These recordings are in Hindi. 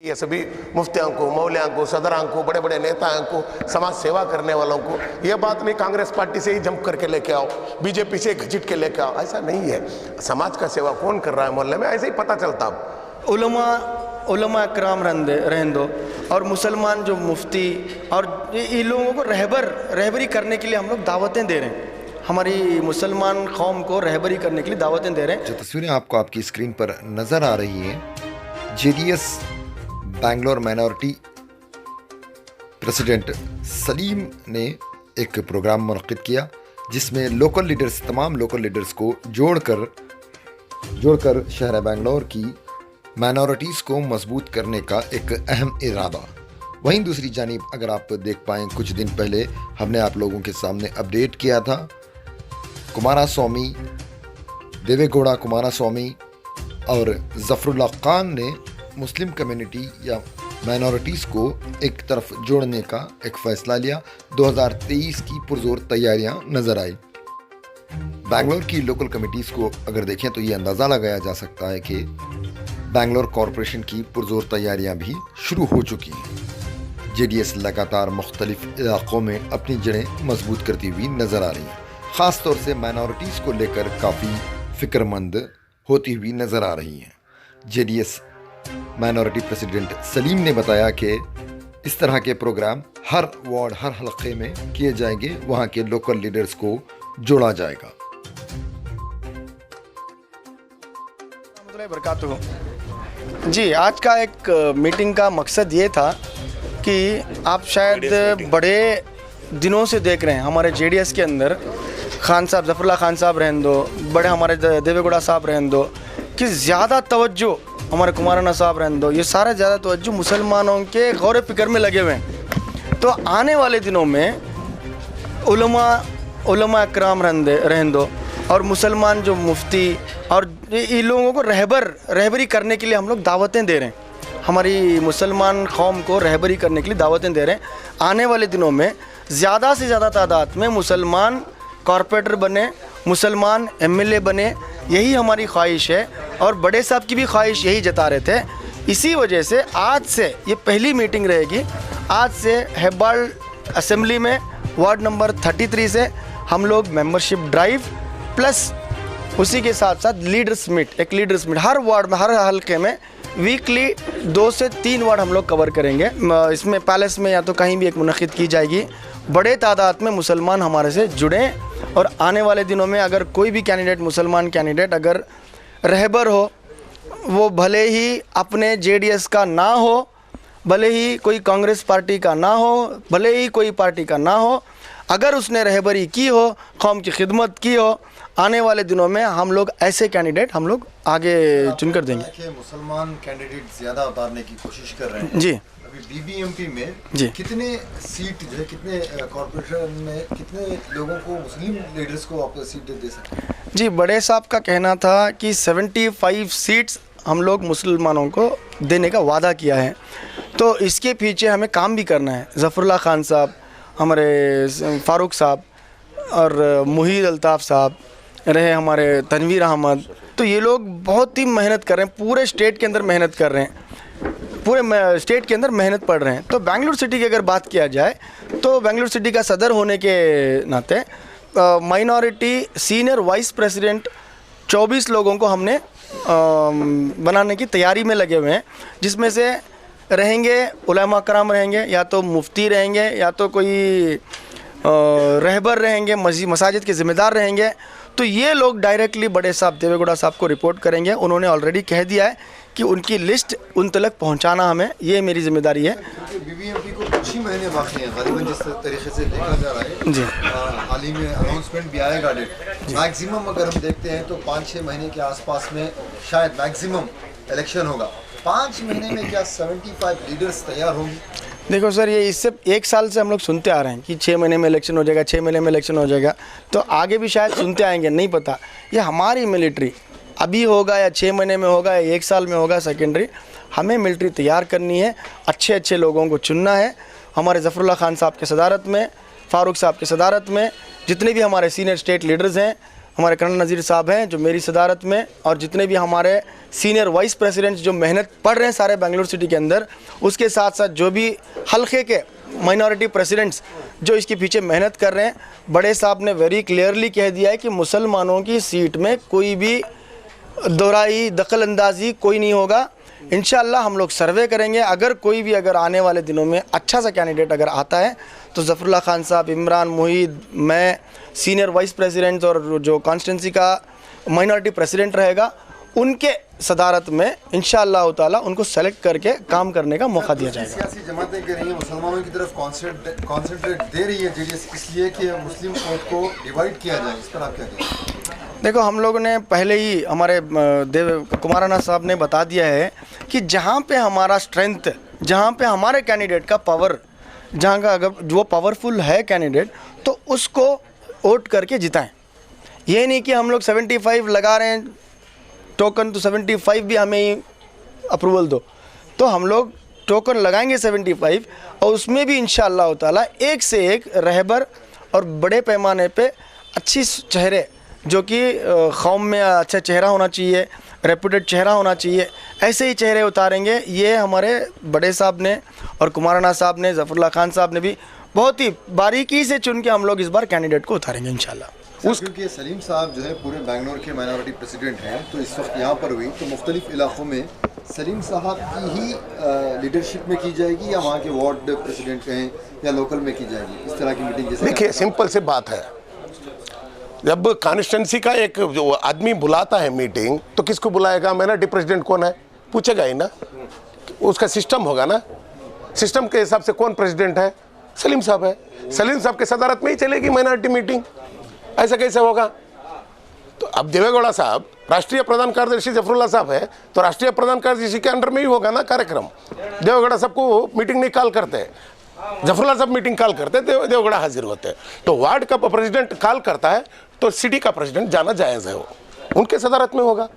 ये सभी मुफ्तियों को, मौलियां को, सदरां को, बड़े बड़े नेताओं को, समाज सेवा करने वालों को, ये बात नहीं कांग्रेस पार्टी से ही जंप करके लेके आओ, बीजेपी से घसीट के लेके आओ, ऐसा नहीं है। समाज का सेवा कौन कर रहा है मोहल्ले में, ऐसे ही पता चलता। उलमा इकराम रहने दो, और मुसलमान जो मुफ्ती और इन लोगों को रहबरी करने के लिए हम लोग दावतें दे रहे हैं। हमारी मुसलमान कौम को रहबरी करने के लिए दावतें दे रहे हैं। जो तस्वीरें आपको आपकी स्क्रीन पर नज़र आ रही हैं, JDS Bangalore minority president Salim ने एक प्रोग्राम मुनक़िद किया जिसमें लोकल लीडर्स, तमाम लोकल लीडर्स को जोड़कर शहर बेंगलोर की माइनॉरिटीज़ को मजबूत करने का एक अहम इरादा। वहीं दूसरी जानिब अगर आप देख पाएँ, कुछ दिन पहले हमने आप लोगों के सामने अपडेट किया था, कुमारास्वामी, देवेगौड़ा कुमारास्वामी और ज़फ़रुल्लाह खान ने मुस्लिम कम्युनिटी या माइनॉरिटीज़ को एक तरफ जोड़ने का एक फ़ैसला लिया। 2023 की पुरजोर तैयारियां नज़र आई। बेंगलोर की लोकल कमिटीज़ को अगर देखें तो ये अंदाज़ा लगाया जा सकता है कि बेंगलोर कॉरपोरेशन की पुरजोर तैयारियां भी शुरू हो चुकी हैं। JDS लगातार मुख्तलिफ इलाक़ों में अपनी जड़ें मजबूत करती हुई नज़र आ रही है। ख़ास तौर से माइनॉरिटीज़ को लेकर काफ़ी फ़िक्रमंद होती हुई नज़र आ रही हैं। JDS माइनॉरिटी प्रेसिडेंट सलीम ने बताया कि इस तरह के प्रोग्राम हर वार्ड, हर हलक़े में किए जाएंगे, वहाँ के लोकल लीडर्स को जोड़ा जाएगा। जी, आज का एक मीटिंग का मकसद ये था कि आप शायद बड़े दिनों से देख रहे हैं हमारे JDS के अंदर खान साहब, ज़फ़रुल्लाह खान साहब रहने दो, बड़े हमारे देवेगौड़ा साहब रहने दो, कि ज़्यादा तवज्जो हमारे कुमाराना साहब रहने दो, ये सारा ज़्यादा तवज्जो मुसलमानों के गौर फ़िक्र में लगे हुए हैं। तो आने वाले दिनों में उलमा इकराम रहने दो, और मुसलमान जो मुफ्ती और इन लोगों को रहबरी करने के लिए हम लोग दावतें दे रहे हैं। हमारी मुसलमान कौम को रहबरी करने के लिए दावतें दे रहे हैं। आने वाले दिनों में ज़्यादा से ज़्यादा तादाद में मुसलमान कॉरपोरेटर बने, मुसलमान MLA बने, यही हमारी ख्वाहिश है। और बड़े साहब की भी ख्वाहिश यही जता रहे थे। इसी वजह से आज से ये पहली मीटिंग रहेगी। आज से हेब्बाल असेंबली में वार्ड नंबर 33 से हम लोग मेंबरशिप ड्राइव प्लस उसी के साथ साथ लीडर्स मीट, एक लीडर्स मीट हर वार्ड में, हर हल्के में वीकली 2 से 3 वार्ड हम लोग कवर करेंगे। इसमें पैलेस में या तो कहीं भी एक मुनक़िद की जाएगी। बड़े तादाद में मुसलमान हमारे से जुड़ें, और आने वाले दिनों में अगर कोई भी कैंडिडेट, मुसलमान कैंडिडेट अगर रहबर हो, वो भले ही अपने JDS का ना हो, भले ही कोई कांग्रेस पार्टी का ना हो, भले ही कोई पार्टी का ना हो, अगर उसने रहबरी की हो, कौम की खिदमत की हो, आने वाले दिनों में हम लोग ऐसे कैंडिडेट हम लोग आगे चुनकर देंगे। मुसलमान कैंडिडेट ज़्यादा उतारने की कोशिश कर रहे हैं। जी, अभी BBMP में जी कितने सीट जो है, कितने कॉर्पोरेशन में कितने लोगों को, मुस्लिम लीडर्स को आप सीट दे सकते हैं? जी, बड़े साहब का कहना था कि 75 सीट्स हम लोग मुसलमानों को देने का वादा किया है। तो इसके पीछे हमें काम भी करना है। ज़फ़रुल्लाह खान साहब, हमारे फ़ारूक साहब और मुहीद अल्ताफ़ साहब रहे, हमारे तनवीर अहमद, तो ये लोग बहुत ही मेहनत कर रहे हैं। पूरे स्टेट के अंदर मेहनत कर रहे हैं, पूरे स्टेट के अंदर मेहनत पड़ रहे हैं। तो बेंगलुरु सिटी की अगर बात किया जाए तो बेंगलुरु सिटी का सदर होने के नाते माइनॉरिटी सीनियर वाइस प्रेसिडेंट 24 लोगों को हमने बनाने की तैयारी में लगे हुए हैं, जिसमें से रहेंगे उलमा कराम रहेंगे, या तो मुफ्ती रहेंगे, या तो कोई रहबर रहेंगे, मसाजिद के ज़िम्मेदार रहेंगे। तो ये लोग डायरेक्टली बड़े साहब देवेगौड़ा साहब को रिपोर्ट करेंगे। उन्होंने ऑलरेडी कह दिया है कि उनकी लिस्ट उन तक पहुंचाना हमें, ये मेरी जिम्मेदारी है। BBMP को कुछ ही महीने बाकी हैं ग़ालिबन, जिस तरीके से देखा जा रहा है। जी, हाल ही में अनाउंसमेंट भी आएगा डेट। मैक्सिमम अगर हम देखते हैं तो 5-6 महीने के आसपास में शायद मैक्सिमम इलेक्शन होगा। 5 महीने में क्या 75 लीडर्स तैयार होंगी? देखो सर, ये इससे 1 साल से हम लोग सुनते आ रहे हैं कि 6 महीने में इलेक्शन हो जाएगा, 6 महीने में इलेक्शन हो जाएगा। तो आगे भी शायद सुनते आएंगे, नहीं पता। ये हमारी मिलिट्री अभी होगा या 6 महीने में होगा या 1 साल में होगा, सेकेंडरी। हमें मिलिट्री तैयार करनी है, अच्छे अच्छे लोगों को चुनना है। हमारे ज़फ़रुल्लाह खान साहब की सदारत में, फ़ारूक साहब की सदारत में जितने भी हमारे सीनियर स्टेट लीडर्स हैं, हमारे कर्नल नज़ीर साहब हैं जो मेरी सदारत में, और जितने भी हमारे सीनियर वाइस प्रेसिडेंट्स जो मेहनत पढ़ रहे हैं सारे बेंगलुरु सिटी के अंदर, उसके साथ साथ जो भी हल्के के माइनॉरिटी प्रेसिडेंट्स जो इसके पीछे मेहनत कर रहे हैं। बड़े साहब ने वेरी क्लियरली कह दिया है कि मुसलमानों की सीट में कोई भी दोहराई दखल अंदाजी कोई नहीं होगा। इंशाअल्लाह हम लोग सर्वे करेंगे, अगर कोई भी अगर आने वाले दिनों में अच्छा सा कैंडिडेट अगर आता है तो ज़फ़रुल्लाह खान साहब, इमरान मुहीद, मैं, सीनियर वाइस प्रेसिडेंट और जो कॉन्स्टिट्यूंसी का माइनॉरिटी प्रेसिडेंट रहेगा, उनके सदारत में इंशाअल्लाह ताला उनको सेलेक्ट करके काम करने का मौका दिया जाएगा। सियासी जमातें कह रही हैं मुसलमानों की तरफ कॉन्सेंट्रेट दे रही है जेडीएस, इसलिए कि मुस्लिम वोट को डिवाइड किया जाए, इस पर आप क्या कहते हैं? देखो, हम लोगों ने पहले ही हमारे कुमाराना साहब ने बता दिया है कि जहाँ पे हमारा स्ट्रेंथ, जहाँ पे हमारे कैंडिडेट का पावर, जहाँ का अगर जो पावरफुल है कैंडिडेट, तो उसको वोट करके जिताएं। ये नहीं कि हम लोग 75 लगा रहे हैं टोकन, तो 75 भी हमें ही अप्रूवल दो, तो हम लोग टोकन लगाएंगे 75, और उसमें भी इंशाअल्लाह ताला एक से एक रहबर और बड़े पैमाने पे अच्छी चेहरे, जो कि कौम में अच्छा चेहरा होना चाहिए, रेपुटेड चेहरा होना चाहिए, ऐसे ही चेहरे उतारेंगे। ये हमारे बड़े साहब ने और कुमाराना साहब ने, ज़फ़रुल्लाह खान साहब ने भी बहुत ही बारीकी से चुन के हम लोग इस बार कैंडिडेट को उतारेंगे इंशाल्लाह। क्योंकि सलीम साहब जो है पूरे बेंगलोर के माइनॉरिटी प्रेसिडेंट हैं, तो इस वक्त यहाँ पर हुई तो मुख्तलिफ इलाकों में सलीम साहब की ही लीडरशिप में की जाएगी, या वहाँ के वार्ड प्रेसिडेंट कहें या लोकल में की जाएगी, इस तरह की मीटिंग? जैसे देखिए, सिंपल सी बात है, जब कॉन्स्टिट्यूंसी का एक जो आदमी बुलाता है मीटिंग, तो किसको बुलाएगा? माइनॉरिटी प्रेसिडेंट कौन है पूछेगा ही ना, उसका सिस्टम होगा ना, सिस्टम के हिसाब से कौन प्रेसिडेंट है? सलीम साहब है, सलीम साहब के सदारत में ही चलेगी माइनॉरिटी मीटिंग, ऐसा कैसे होगा? तो अब देवेगौड़ा साहब राष्ट्रीय प्रधान कार्यदर्शी ज़फ़रुल्लाह साहब है, तो राष्ट्रीय प्रधान कार्यदर्शी के अंडर में ही होगा ना कार्यक्रम। देवेगौड़ा साहब को मीटिंग नहीं कॉल करते, ज़फ़रुल्लाह साहब मीटिंग कॉल करते, देवेगौड़ा हाजिर होते हैं। तो वार्ड का प्रेसिडेंट कॉल करता है तो सिटी का प्रेसिडेंट जाना जायज़ है, वो उनके सदारत में होगा।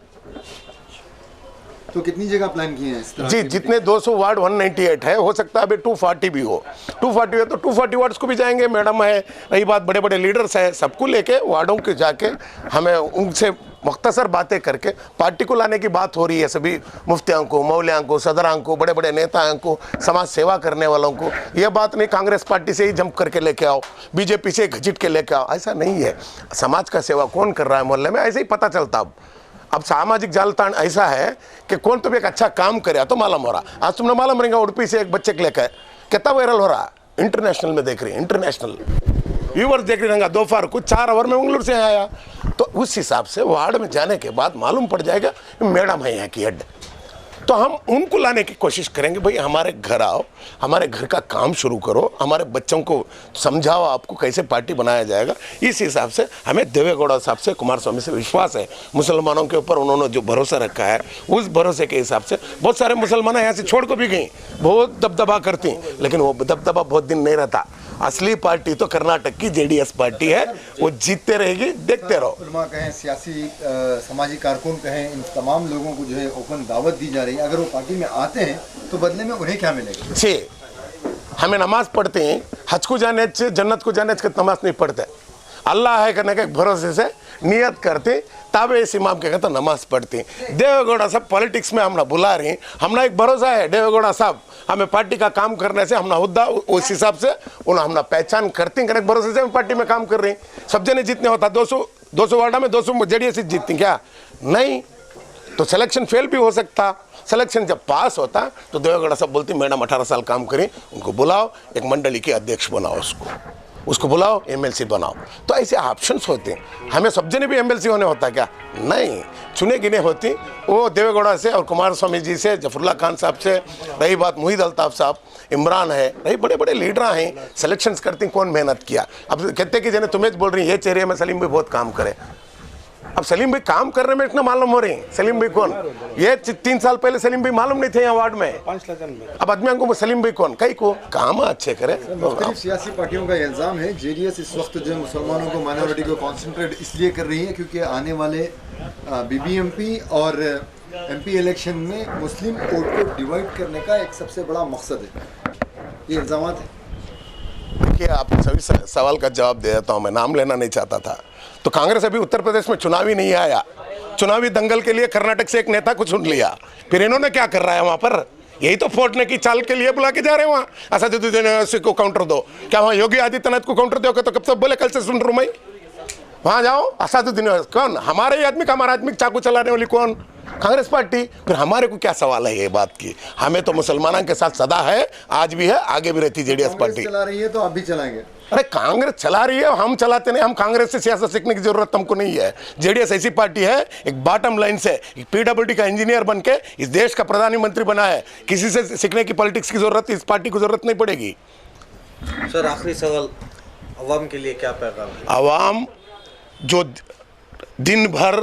तो कितनी जगह प्लान किए हैं इस तरह? जी, जितने 200 वार्ड 198 है, हो सकता है अभी 240 भी हो। 240 है तो 240 वार्ड्स को भी जाएंगे, मैडम है, रही बात बड़े बड़े लीडर्स हैं, सबको लेके वार्डों के जाके हमें उनसे मुख्तसर बातें करके पार्टी को लाने की बात हो रही है। सभी मुफ्तियों को, मौलियां को, सदरां को, बड़े बड़े नेताओं को, समाज सेवा करने वालों को, यह बात नहीं कांग्रेस पार्टी से ही जंप करके लेके आओ, बीजेपी से घसीट के लेके आओ, ऐसा नहीं है। समाज का सेवा कौन कर रहा है मोहल्ले में, ऐसे ही पता चलता। अब सामाजिक जालतान ऐसा है कि कौन तो भी एक अच्छा काम करे तो मालूम हो रहा। आज तुमने मालूम रहेगा, उड़पी से एक बच्चे को लेकर कितना वायरल हो रहा, इंटरनेशनल में देख रही, इंटरनेशनल व्यूवर्स देख रही रहेगा, दोपहर को 4 आवर में मंगलूर से आया। तो उस हिसाब से वार्ड में जाने के बाद मालूम पड़ जाएगा मैडम है यहाँ की हेड, तो हम उनको लाने की कोशिश करेंगे। भाई हमारे घर आओ, हमारे घर का काम शुरू करो, हमारे बच्चों को समझाओ आपको कैसे पार्टी बनाया जाएगा। इस हिसाब से हमें देवेगौड़ा साहब से, कुमार स्वामी से विश्वास है, मुसलमानों के ऊपर उन्होंने जो भरोसा रखा है, उस भरोसे के हिसाब से बहुत सारे मुसलमान यहाँ से छोड़ को भी गई, बहुत दबदबा करती, लेकिन वो दबदबा बहुत दिन नहीं रहता। असली पार्टी तो कर्नाटक की जेडीएस पार्टी है, वो जीतते रहेगी, देखते रहो। उलमा कहें, सियासी समाजी कारकुन कहें, इन तमाम लोगों को जो है ओपन दावत दी जा रही है, अगर वो पार्टी में आते हैं तो बदले में उन्हें क्या मिलेगा? जी, हमें नमाज पढ़ते हैं, हज को जाने जन्नत को जाने नमाज नहीं पढ़ते, अल्लाह है करने के भरोसे से नियत करते, ताबे इस इमाम के कहते नमाज पढ़ते। देवेगौड़ा साहब पॉलिटिक्स में हमने बुला रहे हैं, हमने एक भरोसा है देवेगौड़ा साहब हमें पार्टी का काम करने से हमने हुद्दा उस हिसाब से उन्हें हमने पहचान करते हैं, भरोसे से हम पार्टी में काम कर रहे हैं। सब जने जितने होता 200 वार्डा में 200 जेडीएस जीतती क्या? नहीं, तो सिलेक्शन फेल भी हो सकता। सिलेक्शन जब पास होता तो देवेगौड़ा साहब बोलती मैडम 18 साल काम करें, उनको बुलाओ, एक मंडली के अध्यक्ष बनाओ, उसको बुलाओ, एमएलसी बनाओ। तो ऐसे ऑप्शंस होते हैं। हमें सब जने भी एमएलसी होने होता क्या? नहीं, चुने गिने होती। वो देवेगौड़ा से और कुमार स्वामी जी से, ज़फ़रुल्लाह खान साहब से, रही बात मुहीद अल्ताफ़ साहब, इमरान है, रही बड़े बड़े लीडर हैं, सिलेक्शंस करती कौन मेहनत किया। अब कहते कि जने तुम्हें बोल रही है ये चेहरे में सलीम भी बहुत काम करे। अब सलीम भाई काम करने में इतना मालूम हो रही है, सलीम भाई कौन? ये 3 साल पहले सलीम भाई मालूम नहीं थे यहाँ वार्ड में। अब आदमियों को सलीम भाई कौन? कई को काम अच्छे करे। मुख्तलिफ सियासी पार्टियों का इल्ज़ाम है जेडीएस इस वक्त जो मुसलमानों को, माइनॉरिटी को कॉन्सेंट्रेट इसलिए कर रही है क्योंकि आने वाले बीबीएमपी और एमपी इलेक्शन में मुस्लिम वोट को डिवाइड करने का एक सबसे बड़ा मकसद है। ये इल्ज़ामात है। देखिए, आप सभी सवाल का जवाब दे देता हूँ मैं, नाम लेना नहीं चाहता था। तो कांग्रेस अभी उत्तर प्रदेश में चुनाव ही नहीं आया, चुनावी दंगल के लिए कर्नाटक से एक नेता को चुन लिया, फिर इन्होंने क्या कर रहा है वहाँ पर, यही तो फोड़ने की चाल के लिए बुला के जा रहे हैं वहाँ। असदुद्दीन को काउंटर दो, क्या वहाँ योगी आदित्यनाथ को काउंटर दोगे तो कब तक बोले, कल से सुन रहा हूँ मैं, वहाँ जाओ। असदुद्दीन कौन, हमारे ही आदमी का, हमारा आदमी चाकू चलाने वाली कौन, कांग्रेस पार्टी। फिर हमारे को क्या सवाल है ये बात की, हमें तो मुसलमानों के साथ सदा है, आज भी है, आगे भी रहती जेडीएस पार्टी। चला रही है तो आप भी चलाएंगे? अरे कांग्रेस चला रही है, हम चलाते नहीं, हम कांग्रेस से सियासत सीखने की जरूरत हमको नहीं है। जेडीएस ऐसी पार्टी है, एक बॉटम लाइन से एक पीडब्ल्यूडी का इंजीनियर बन के इस देश का प्रधानमंत्री बना है, किसी से सीखने की पॉलिटिक्स की जरूरत इस पार्टी को जरूरत नहीं पड़ेगी। सर आखिरी सवाल, अवाम के लिए क्या पैगाम है? आवाम जो दिन भर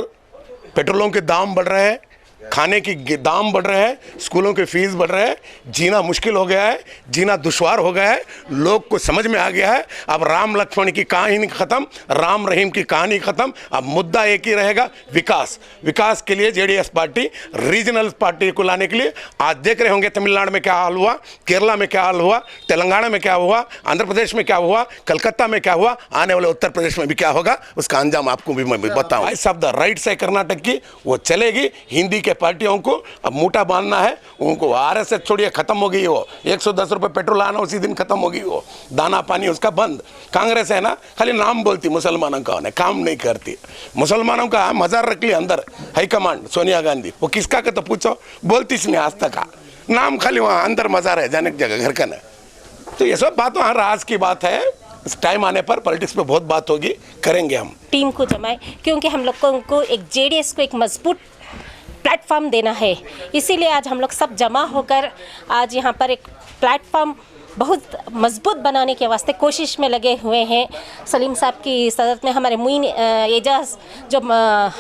पेट्रोलों के दाम बढ़ रहे हैं, खाने की दाम बढ़ रहे हैं, स्कूलों के फीस बढ़ रहे हैं, जीना मुश्किल हो गया है, जीना दुश्वार हो गया है, लोग को समझ में आ गया है अब राम लक्ष्मण की कहानी खत्म, राम रहीम की कहानी खत्म, अब मुद्दा एक ही रहेगा, विकास। विकास के लिए जेडीएस पार्टी रीजनल पार्टी को लाने के लिए, आज देख रहे होंगे तमिलनाडु में क्या हाल हुआ, केरला में क्या हाल हुआ, तेलंगाना में क्या हुआ, आंध्र प्रदेश में क्या हुआ, कलकत्ता में क्या हुआ, आने वाले उत्तर प्रदेश में भी क्या होगा, उसका अंजाम आपको भी मैं बताऊँ। सब द राइट से कर्नाटक की वो चलेगी, हिंदी के पार्टियों को अब मूठा बांधना है उनको। आरएसएस छोड़िए, खत्म हो गई वो, 110 रुपये पेट्रोल आना उसी दिन खत्म हो गई वो, दाना पानी उसका बंद। कांग्रेस है ना, खाली नाम बोलती, मुसलमानों का उन्हें काम नहीं करती। मुसलमानों का मजार रख लिया अंदर हाईकमांड सोनिया गांधी, वो किसका का तो पूछो, बोलती इसने आज तक, नाम खाली वहाँ अंदर मजार है, जाने की जगह घर का ना। तो ये सब बात वहाँ राज की बात है, टाइम आने पर पॉलिटिक्स पे बहुत बात होगी, करेंगे हम। टीम को जमाए, क्योंकि हम लोगों को एक जेडीएस को एक मजबूत प्लेटफॉर्म देना है, इसीलिए आज हम लोग सब जमा होकर आज यहाँ पर एक प्लेटफॉर्म बहुत मजबूत बनाने के वास्ते कोशिश में लगे हुए हैं। सलीम साहब की सदत में हमारे मुइन एजाज जो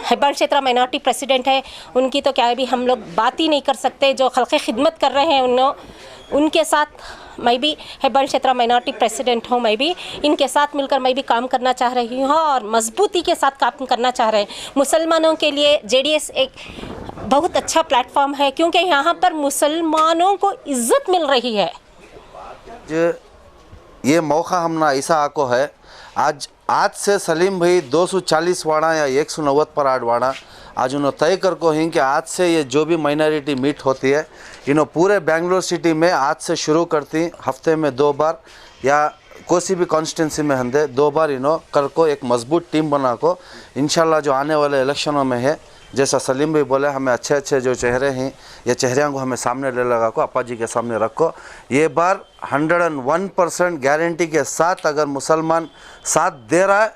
हेब्बार क्षेत्र माइनॉरिटी प्रेसिडेंट है, उनकी तो क्या भी हम लोग बात ही नहीं कर सकते, जो खल्क़े खिदमत कर रहे हैं उनके साथ मैं भी हेब्बार क्षेत्र माइनॉरिटी प्रेसिडेंट हूँ, मैं भी इनके साथ मिलकर मैं भी काम करना चाह रही हूँ और मजबूती के साथ काम करना चाह रहे हैं। मुसलमानों के लिए जेडीएस एक बहुत अच्छा प्लेटफॉर्म है, क्योंकि यहाँ पर मुसलमानों को इज्जत मिल रही है। ये मौका हमने ऐसा आको है, आज से सलीम भाई 240 वाड़ा या 190 पर 8 वाड़ा आज उन्होंने तय कर को हैं कि आज से ये जो भी माइनॉरिटी मीट होती है, इन्हों पूरे बेंगलोर सिटी में आज से शुरू करती, हफ्ते में 2 बार या कोई भी कॉन्स्टिट्यूंसी में हंदे 2 बार इन्हों कर को एक मजबूत टीम बना को इंशाल्लाह जो आने वाले इलेक्शनों में है, जैसा सलीम भाई बोले, हमें अच्छे अच्छे जो चेहरे हैं ये चेहरों को हमें सामने ले लगा को अप्पा जी के सामने रखो। ये बार 101% गारंटी के साथ अगर मुसलमान साथ दे रहा है,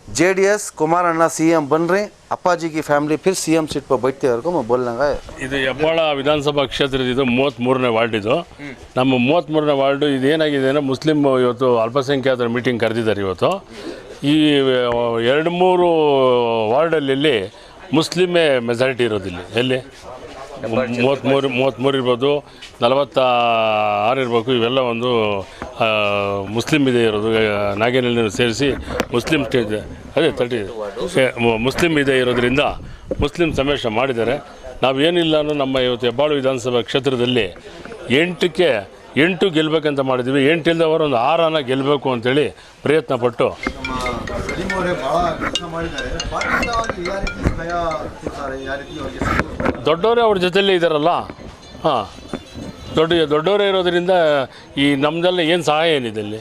जेडीएस कुमार अन्ना सीएम बन रहे, अप्पा जी की फैमिली फिर सीएम सीट पर बैठते हैं मैं बोलना। ಇದು ಹೆಬ್ಬಾಳ ವಿಧಾನಸಭಾ ಕ್ಷೇತ್ರದಿದ್ದು 33ನೇ ವಾರ್ಡ್ ಇದು ನಮ್ಮ 33ನೇ ವಾರ್ಡ್ ಇದು ಏನಾಗಿದೆ ಅಂದರೆ ಮುಸ್ಲಿಂ ಇವತ್ತು ಅಲ್ಪಸಂಖ್ಯಾತರ ಮೀಟಿಂಗ್ ಕರೆದಿದ್ದಾರೆ ಇವತ್ತು ಈ 2-3 ವಾರ್ಡಲ್ಲಿ ಮುಸ್ಲಿಮೇ ಮೆಜಾರಿಟಿ ಇರೋದಿಲ್ಲ ಎಲ್ಲಿ 33 ಇರ್ಬೋದು 46 ಇರಬೇಕು ಇವೆಲ್ಲ ಒಂದು ಮುಸ್ಲಿಂ ಇದೆ ಇರೋದು ನಾಗೇನಹಳ್ಳಿ ಸೇರಿಸಿ ಮುಸ್ಲಿಂ ಸ್ಟೇಟ್ ಅದೇ 30 ಮುಸ್ಲಿಂ ಇದೆ ಇರೋದ್ರಿಂದ ಮುಸ್ಲಿಂ ಸಮಾವೇಶ ಮಾಡಿದ್ದಾರೆ ನಾವೇನಿಲ್ಲ ಅನ್ನೋ ನಮ್ಮ ಇವತ್ತು ಹೆಬ್ಬಾಳು ವಿಧಾನಸಭಾ ಕ್ಷೇತ್ರದಲ್ಲಿ 8ಕ್ಕೆ 8 ಗೆಲ್ಲಬೇಕಂತ ಮಾಡಿದ್ದೀವಿ 8 ಇಲ್ಲದವರು ಒಂದು 6 ಗೆಲ್ಲಬೇಕು ಅಂತೇಳಿ ಪ್ರಯತ್ನ ಪಟ್ಟು ದೊಡ್ಡವರೇ ಅವ್ರ ಜೊತೆಯಲ್ಲೇ ಇದ್ದಾರಲ್ಲ ಹಾಂ ದೊಡ್ಡವರೇ ಇರೋದ್ರಿಂದ ಈ ನಮ್ಮದೆಲ್ಲ ಏನು ಸಹಾಯ ಏನಿದೆ ಇಲ್ಲಿ